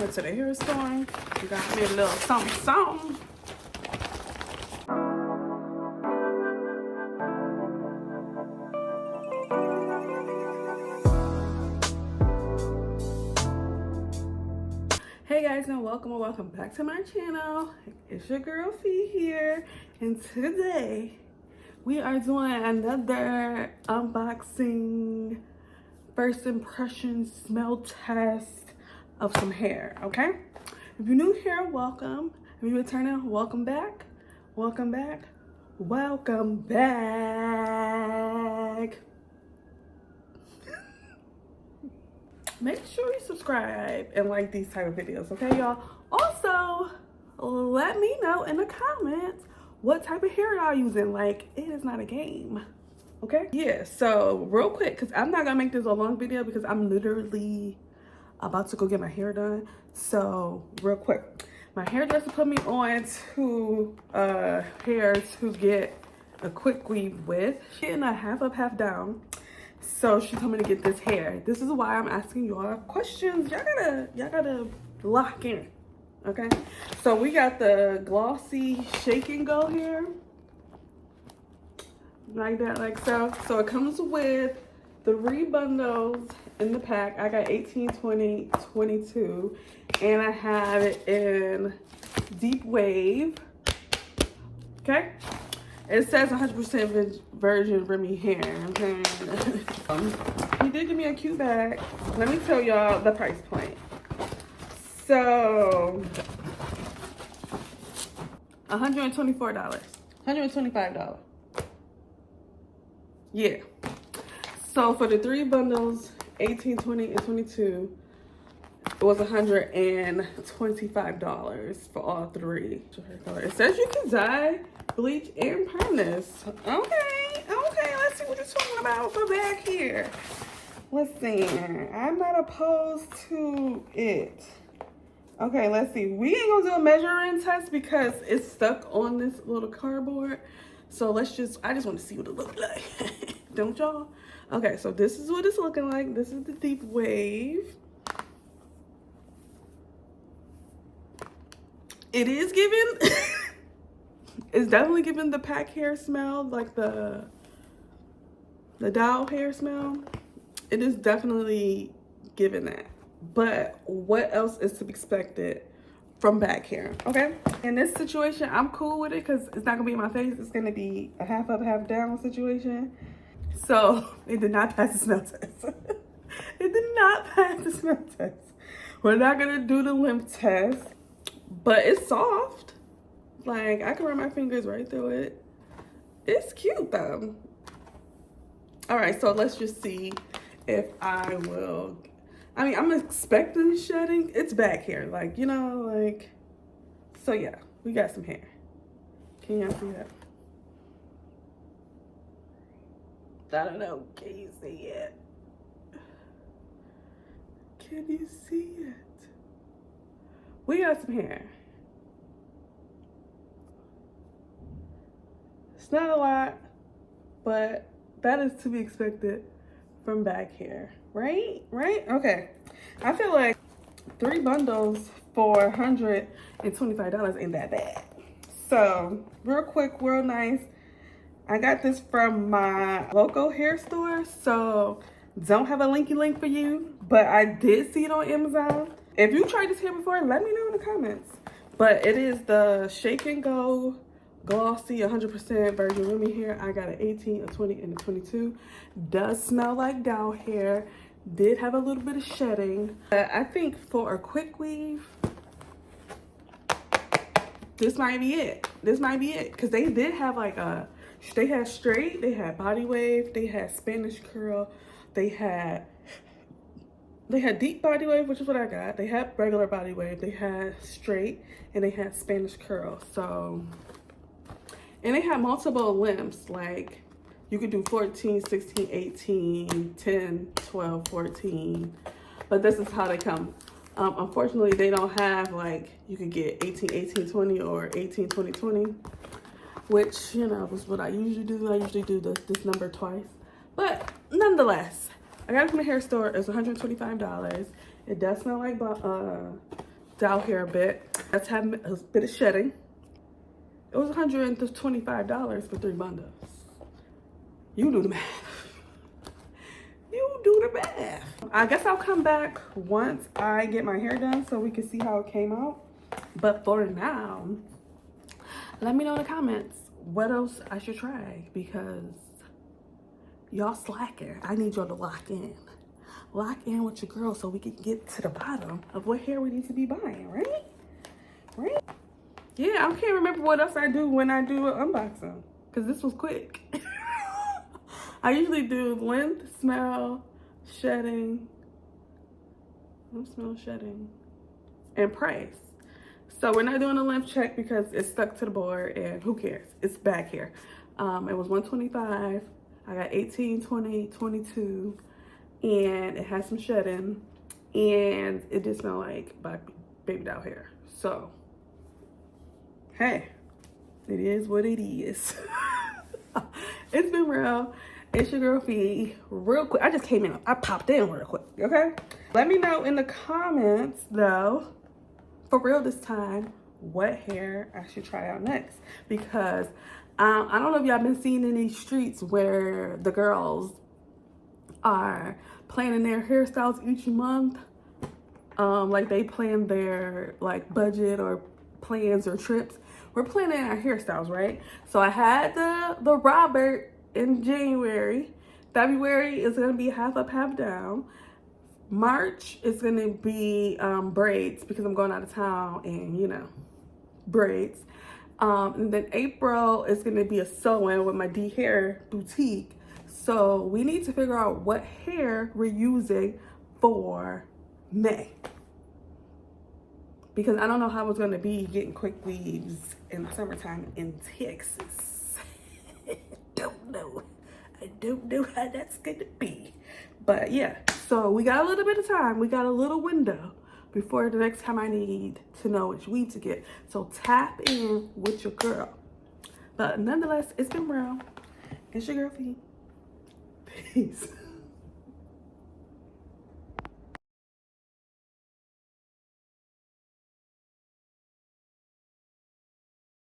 Went to the hair store. Got me a little something, something. Hey guys, and welcome back to my channel. It's your girl Fee here, and today we are doing another unboxing, first impression smell test of some hair. Okay, if you're new here, welcome. If you're returning, welcome back. Make sure you subscribe and like these type of videos, okay y'all? Also, let me know in the comments what type of hair y'all using. Like, it is not a game, okay? Yeah, so real quick, because I'm not gonna make this a long video because I'm literally about to go get my hair done. So real quick, my hairdresser put me on to hair to get a quick weave with. She's getting a half up, half down. So she told me to get this hair. This is why I'm asking y'all questions. Y'all gotta lock in, okay? So we got the Glossy SKAE-N-GO here, like that, like so. So it comes with 3 bundles in the pack. I got 18, 20, 22, and I have it in deep wave. Okay. It says 100% virgin Remy hair. Okay. He did give me a cute bag. Let me tell y'all the price point. So, $124. $125. Yeah. So for the 3 bundles, 18, 20, and 22, it was $125 for all 3. It says you can dye, bleach, and perm this. Okay, let's see what you're talking about for back here. Listen, I'm not opposed to it. Okay, let's see. We ain't gonna do a measuring test because it's stuck on this little cardboard. So I just want to see what it looks like. Don't y'all? Okay, so this is what it's looking like. This is the deep wave. It is giving, it's definitely giving the pack hair smell, like the doll hair smell. It is definitely giving that. But what else is to be expected from back hair, okay? In this situation, I'm cool with it because it's not gonna be in my face. It's gonna be a half up, half down situation. So it did not pass the smell test. It did not pass the smell test. We're not gonna do the lymph test. But it's soft. Like, I can run my fingers right through it. It's cute though. All right, so let's just see if I will. I mean, I'm expecting shedding. It's back hair, like, you know, like. So yeah, we got some hair. Can y'all see that? I don't know. Can you see it? Can you see it? We got some hair. It's not a lot, but that is to be expected from back hair, right? Okay. I feel like 3 bundles for $125 ain't that bad. So real quick, real nice. I got this from my local hair store, so don't have a linky link for you, but I did see it on Amazon. If you tried this hair before, let me know in the comments. But it is the SKAE-N-GO Glossy 100% virgin Remy hair. I got an 18, a 20, and a 22. Does smell like doll hair. Did have a little bit of shedding. I think for a quick weave, this might be it. Because they did have like they had straight, they had body wave, they had Spanish curl, they had deep body wave, which is what I got. They had regular body wave, they had straight, and they had Spanish curl. So, and they had multiple lengths. Like, you could do 14, 16, 18, 10, 12, 14. But this is how they come. Unfortunately, they don't have, like, you could get 18, 18, 20 or 18, 20, 20. Which, you know, was what I usually do. I usually do this number twice. But nonetheless, I got it from the hair store. It's $125. It does smell like down here a bit. Let's have a bit of shedding. It was $125 for 3 bundles. You do the math. You do the math. I guess I'll come back once I get my hair done so we can see how it came out. But for now, let me know in the comments what else I should try, because y'all slacking. I need y'all to lock in. Lock in with your girl so we can get to the bottom of what hair we need to be buying, right? Right? Yeah, I can't remember what else I do when I do an unboxing, because this was quick. I usually do length, smell, shedding, and price. So we're not doing a length check because it's stuck to the board, and who cares? It's back here. It was $125. I got 18, 20, 22, and it has some shedding, and it did smell like baby doll hair. So, hey, it is what it is. It's been real. It's your girl Fee. Real quick, I just came in. I popped in real quick, okay? Let me know in the comments, though, for real this time, what hair I should try out next. Because I don't know if y'all been seeing in these streets where the girls are planning their hairstyles each month. Like they plan their like budget or plans or trips. We're planning our hairstyles, right? So I had the Robert in January. February is gonna be half up, half down. March is gonna be braids because I'm going out of town, and you know, braids. And then April is gonna be a sew-in with my D Hair boutique. So we need to figure out what hair we're using for May, because I don't know how it's gonna be getting quick weaves in the summertime in Texas. I don't know how that's gonna be. But yeah, so we got a little bit of time. We got a little window before the next time I need to know which weed to get. So tap in with your girl. But nonetheless, it's been real. It's your girl Fee. Peace.